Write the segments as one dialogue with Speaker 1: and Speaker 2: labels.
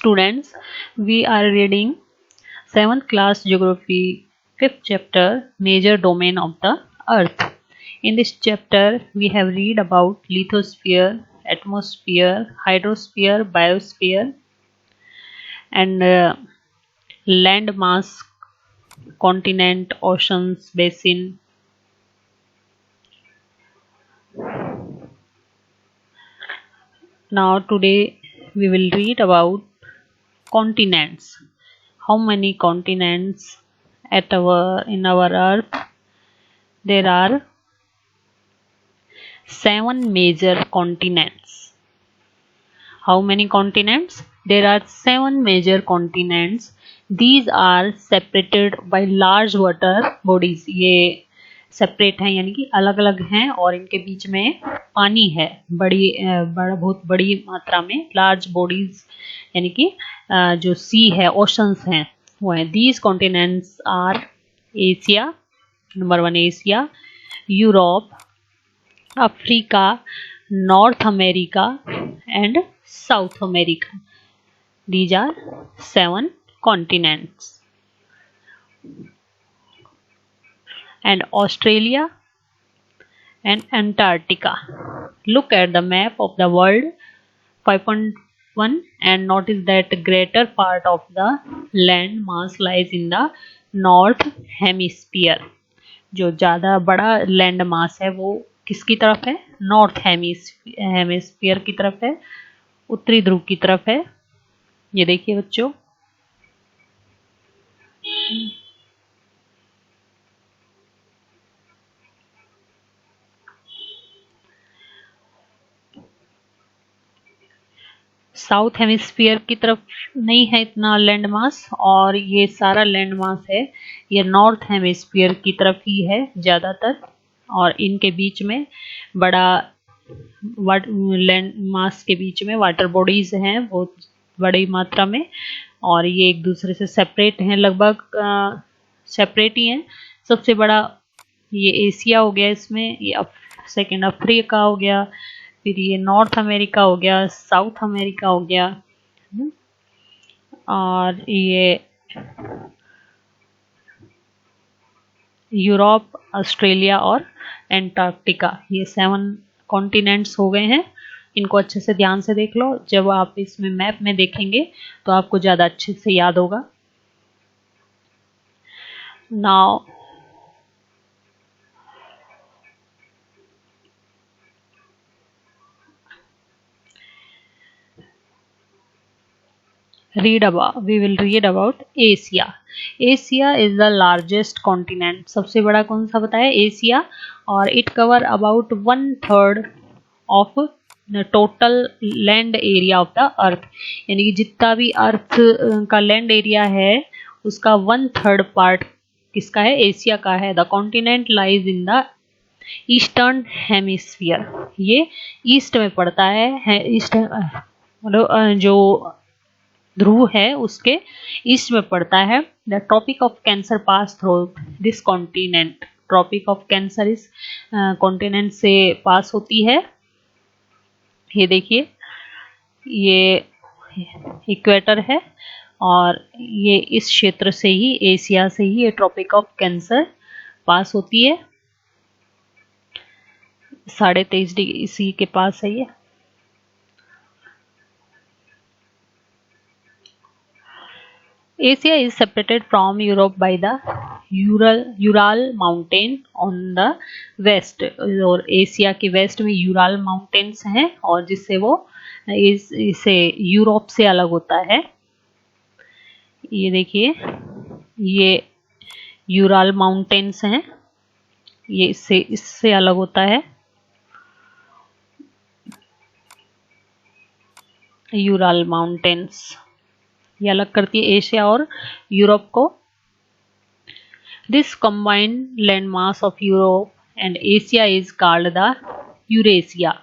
Speaker 1: students, we are reading 7th class Geography 5th chapter Major Domain of the Earth. In this chapter, we have read about lithosphere, atmosphere, hydrosphere, biosphere and land mass, continent, oceans, basin. Now today we will read about continents. How many continents in our earth? There are 7 major continents. How many continents? There are 7 major continents. These are separated by large water bodies. ये separate हैं यानी कि अलग अलग हैं और इनके बीच में पानी है बहुत बड़ी मात्रा में. लार्ज बॉडीज यानी कि जो सी है, ओशंस हैं वो हैं. These continents are Asia, number 1 Asia, Europe, Africa, North America and South America. These are 7 continents. And Australia and Antarctica. Look at the map of the world 5.1 and notice that the greater part of the land mass lies in the north hemisphere. जो ज़्यादा बड़ा land mass है वो किसकी तरफ है? North hemisphere की तरफ है, उत्तरी ध्रुव की तरफ है. ये देखिए बच्चों, साउथ हेमिस्फीयर की तरफ नहीं है इतना लैंड मास, और ये सारा लैंड मास है ये नॉर्थ हेमिस्फीयर की तरफ ही है ज़्यादातर. और इनके बीच में बड़ा लैंड मास के बीच में वाटर बॉडीज हैं बहुत बड़ी मात्रा में, और ये एक दूसरे से सेपरेट हैं, लगभग सेपरेट ही हैं. सबसे बड़ा ये एशिया हो गया, इसमें ये सेकेंड अफ्रीका हो गया, फिर ये नॉर्थ अमेरिका हो गया, साउथ अमेरिका हो गया, और ये यूरोप, ऑस्ट्रेलिया और एंटार्क्टिका. ये 7 कॉन्टिनेंट्स हो गए हैं. इनको अच्छे से ध्यान से देख लो. जब आप इसमें मैप में देखेंगे तो आपको ज़्यादा अच्छे से याद होगा. Now we will read about Asia. Asia is the largest continent. सबसे बड़ा कौन सा बताया? एशिया. और it cover about 1/3 of the total land area of the earth. यानी कि जितना भी अर्थ का लैंड एरिया है उसका 1/3 पार्ट किसका है? एशिया का है. The continent lies in the eastern hemisphere. ये ईस्ट में पड़ता है. ईस्ट जो ध्रुव है उसके ईस्ट में पड़ता है. The tropic of cancer pass through this continent. Tropic of cancer इस कॉन्टिनेंट से पास होती है. ये देखिए, ये इक्वेटर है और ये इस क्षेत्र से ही, एशिया से ही ये ट्रॉपिक ऑफ कैंसर पास होती है. 23.5 डिग्री सी के पास है ये. Asia is separated from Europe by the Ural Mountain on the west. और एशिया के वेस्ट में यूराल माउंटेन्स हैं और जिससे वो इसे यूरोप से अलग होता है. ये देखिए, ये यूराल माउंटेन्स हैं, ये इससे अलग होता है. यूराल माउंटेन्स ये अलग करती है एशिया और यूरोप को. This combined land mass of Europe and Asia is called the Eurasia.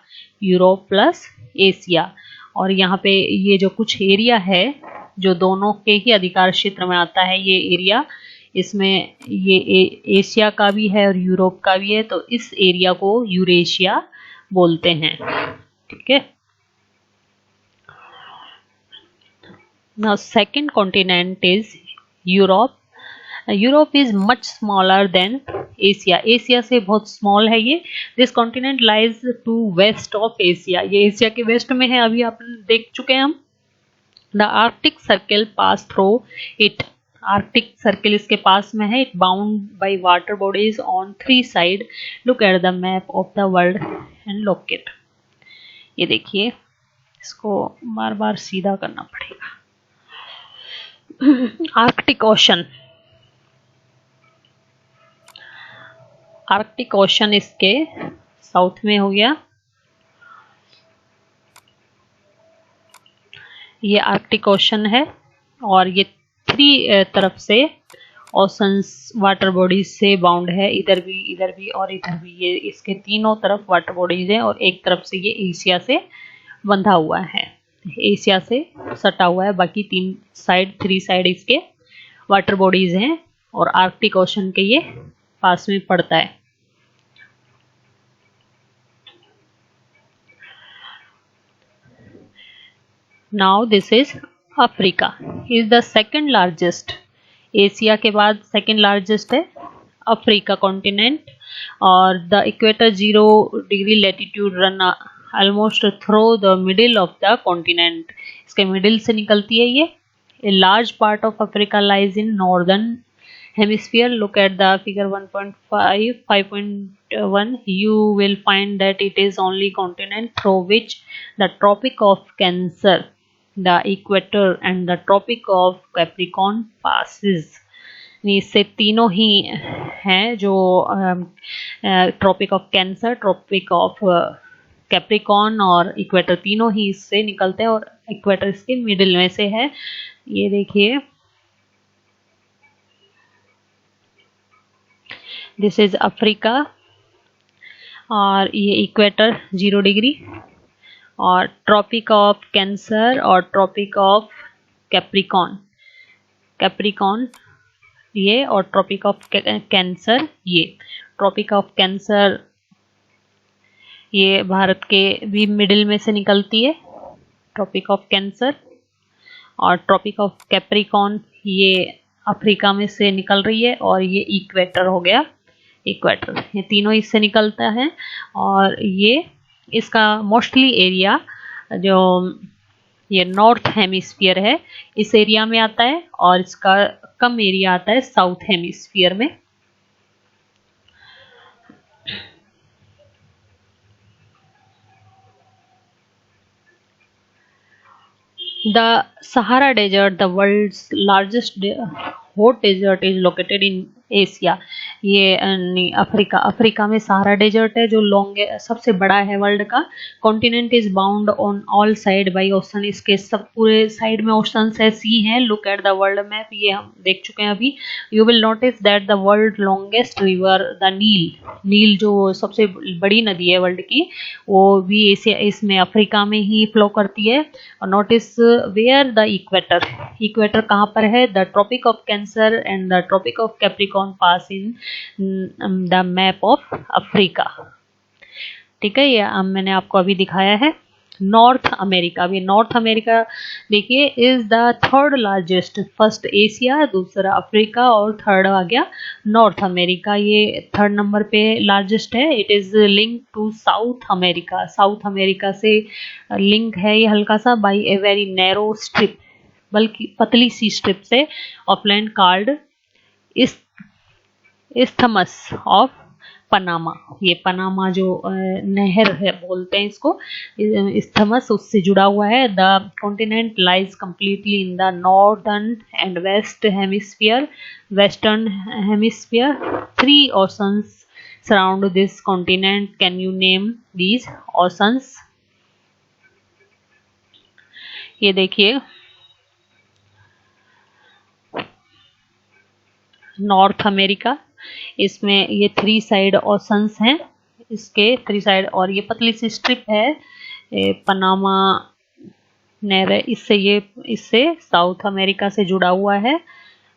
Speaker 1: Europe plus Asia. और यहाँ पे ये जो कुछ एरिया है जो दोनों के ही अधिकार क्षेत्र में आता है, ये एरिया, इसमें ये एशिया का भी है और यूरोप का भी है, तो इस एरिया को यूरेशिया बोलते हैं. ठीक है. Now second continent is Europe. Europe is much smaller than Asia, Asia से बहुत स्मॉल है ये. This continent lies to west of Asia, ये एशिया के वेस्ट में है, अभी आप देख चुके हैं हम. The Arctic circle pass through it, Arctic circle इसके पास में है. It bound by water bodies on 3 side. Look at the map of the world and locate. ये देखिए, इसको बार बार सीधा करना पड़ेगा. आर्कटिक ओशन, आर्कटिक ओशन इसके साउथ में हो गया. ये आर्कटिक ओशन है और ये 3 तरफ से ओशंस वाटर बॉडीज से बाउंड है, इधर भी और इधर भी. ये इसके तीनों तरफ वाटर बॉडीज है और एक तरफ से ये एशिया से बंधा हुआ है, एशिया से सटा हुआ है. बाकी 3 साइड इसके वाटर बॉडीज हैं और आर्कटिक ओशन के ये पास में पड़ता है. Now this is Africa, is the second largest. Asia के बाद सेकेंड लार्जेस्ट है अफ्रीका कॉन्टिनेंट. और the equator 0 degree latitude run almost through the middle of the continent, इसके मिडिल से निकलती है ये. A large part of Africa lies in northern hemisphere. Look at the figure 1.5, 5.1. You will find that it is only continent through which the Tropic of Cancer, the equator and the Tropic of Capricorn passes. इससे तीनों ही हैं जो tropic of cancer, tropic of capricorn और equator, तीनों ही इससे निकलते हैं और इक्वेटर इसके मिडिल में से है. ये देखिए, दिस इज अफ्रीका और ये इक्वेटर 0 डिग्री और ट्रॉपिक ऑफ कैंसर और ट्रॉपिक ऑफ कैप्रिकॉन, कैप्रिकॉन ये और ट्रॉपिक ऑफ कैंसर ये. ट्रॉपिक ऑफ कैंसर ये भारत के भी मिडिल में से निकलती है, ट्रॉपिक ऑफ कैंसर. और ट्रॉपिक ऑफ कैप्रिकॉन ये अफ्रीका में से निकल रही है और ये इक्वेटर हो गया, इक्वेटर. ये तीनों इससे निकलता है और ये इसका मोस्टली एरिया जो ये नॉर्थ हेमिस्फीयर है इस एरिया में आता है और इसका कम एरिया आता है साउथ हेमिस्फीयर में. The Sahara Desert, the world's largest hot desert, is located in Asia. ये अफ्रीका, अफ्रीका में सहारा डेजर्ट है जो सबसे बड़ा है वर्ल्ड का. Continent is bound on all side by ocean, इसके सब पूरे साइड में ओशंस है, सी हैं. Look at the world map, ये हम देख चुके हैं अभी. You will notice that the world longest river the Nile, Nile जो सबसे बड़ी नदी है वर्ल्ड की, वो भी एशिया इसमें अफ्रीका में ही फ्लो करती है. और notice where the equator, equator कहाँ पर है? The tropic of cancer and the tropic of capricorn pass in the map of Africa. ठीक है, ये मैंने आपको अभी दिखाया है. नॉर्थ अमेरिका, अभी नॉर्थ अमेरिका देखिए is the third largest. First Asia, दूसरा अफ्रीका और थर्ड आ गया नॉर्थ अमेरिका. ये थर्ड नंबर पे लार्जेस्ट है. It is link to south America, South America से लिंक है ये हल्का सा by a very narrow strip, बल्कि पतली सी स्ट्रिप से of land called isthmus of Panama. ये पनामा जो नहर है बोलते हैं इसको, इस्थमस, उससे जुड़ा हुआ है. The continent lies completely in the northern and west hemisphere. Western hemisphere 3 oceans surround this continent. Can you name these oceans? ये देखिए, नॉर्थ अमेरिका, इसमें ये 3 साइड ओशंस हैं, इसके 3 साइड, और ये पतली सी स्ट्रिप है पनामा नहर, इससे साउथ अमेरिका से जुड़ा हुआ है.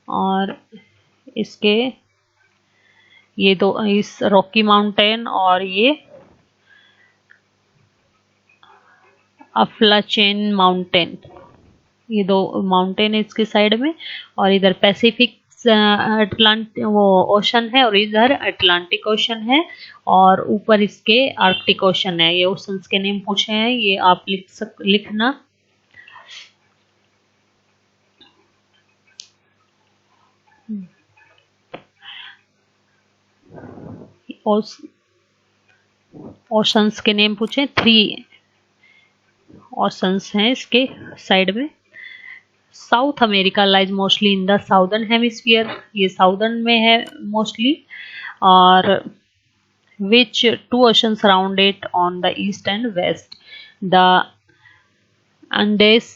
Speaker 1: और इसके ये दो, इस रॉकी माउंटेन और ये अफलाचेन माउंटेन, ये दो माउंटेन है इसके साइड में, और इधर पैसिफिक अटलांटिक वो ओशन है, और इधर अटलांटिक ओशन है, और ऊपर इसके आर्कटिक ओशन है। ये ओशंस के नेम पूछे हैं, ये आप लिखना। ओशंस के नेम पूछे, 3 ओशंस हैं इसके साइड में। South America lies mostly in the southern hemisphere, ये साउदर्न में है मोस्टली, और विच 2 oceans surround it on the east and west. The Andes,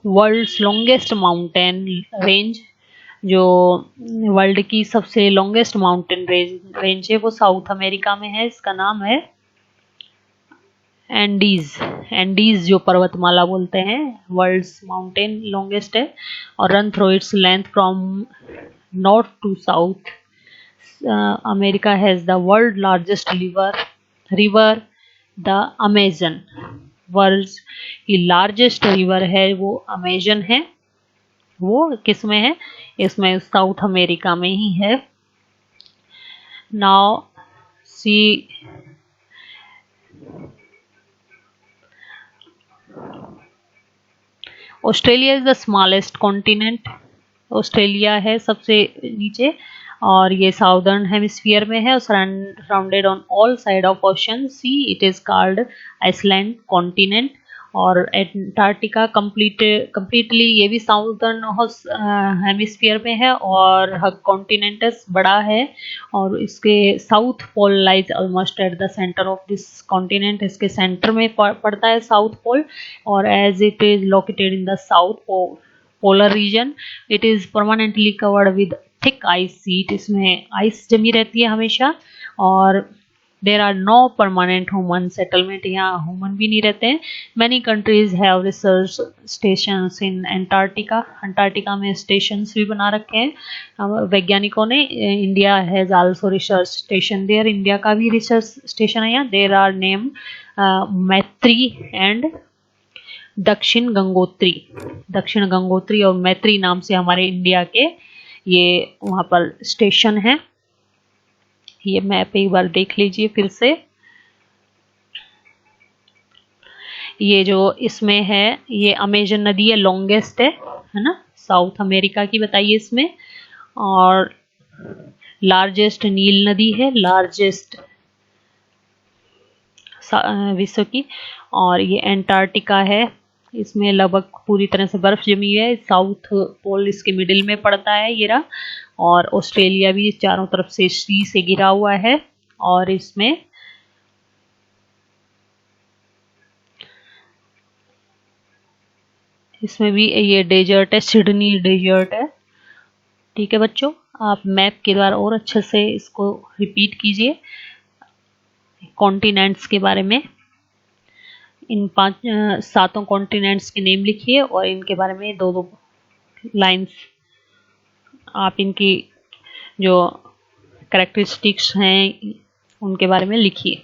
Speaker 1: world's longest mountain range, जो वर्ल्ड की सबसे लॉन्गेस्ट माउंटेन रेंज है वो साउथ अमेरिका में है। इसका नाम है एंडीज। एंडीज जो पर्वतमाला बोलते हैं, वर्ल्ड्स माउंटेन लॉन्गेस्ट है, और run through its length from north to south. America has the world largest river the Amazon. World की लार्जेस्ट रिवर है वो अमेजन है। वो किस में है? इसमें साउथ अमेरिका में ही है। Now see Australia is the smallest continent. Australia है सबसे नीचे, और ये साउदर्न हेमिस्फीयर में है, surrounded on all side of ocean sea. It is called island continent. और एंटार्क्टिका कंप्लीटली ये भी साउदर्न हेमिस्फीयर में है, और कॉन्टिनेंटस बड़ा है, और इसके south pole lies almost at the centre of this continent. इसके सेंटर में पड़ता है साउथ पोल, और as it is located in the south polar region, it is permanently covered with thick ice sheet. इसमें आइस जमी रहती है हमेशा, और there are no permanent human settlement, यहाँ ह्यूमन भी नहीं रहते हैं। Many countries have research stations in Antarctica. Antarctica में स्टेशंस भी बना रखे हैं वैज्ञानिकों ने। India has also research station there. India का भी रिसर्च स्टेशन है यहाँ। There are name Maitri and Dakshin Gangotri. दक्षिण गंगोत्री और मैत्री नाम से हमारे इंडिया के ये वहाँ पर स्टेशन है। ये मैप एक बार देख लीजिए फिर से। ये जो इसमें है, ये अमेजन नदी है, लॉन्गेस्ट है ना, साउथ अमेरिका की बताइए इसमें। और लार्जेस्ट नील नदी है, लार्जेस्ट विश्व की। और ये एंटार्क्टिका है, इसमें लगभग पूरी तरह से बर्फ जमी है। साउथ पोल इसके मिडिल में पड़ता है ये रहा, और ऑस्ट्रेलिया भी चारों तरफ से सी से घिरा हुआ है। और इसमें भी ये डेजर्ट है, सिडनी डेजर्ट है। ठीक है बच्चों, आप मैप के द्वारा और अच्छे से इसको रिपीट कीजिए कॉन्टिनेंट्स के बारे में। इन 7 कॉन्टिनेंट्स के नेम लिखिए, और इनके बारे में 2-2 लाइंस आप इनकी जो कैरेक्टरिस्टिक्स हैं उनके बारे में लिखिए।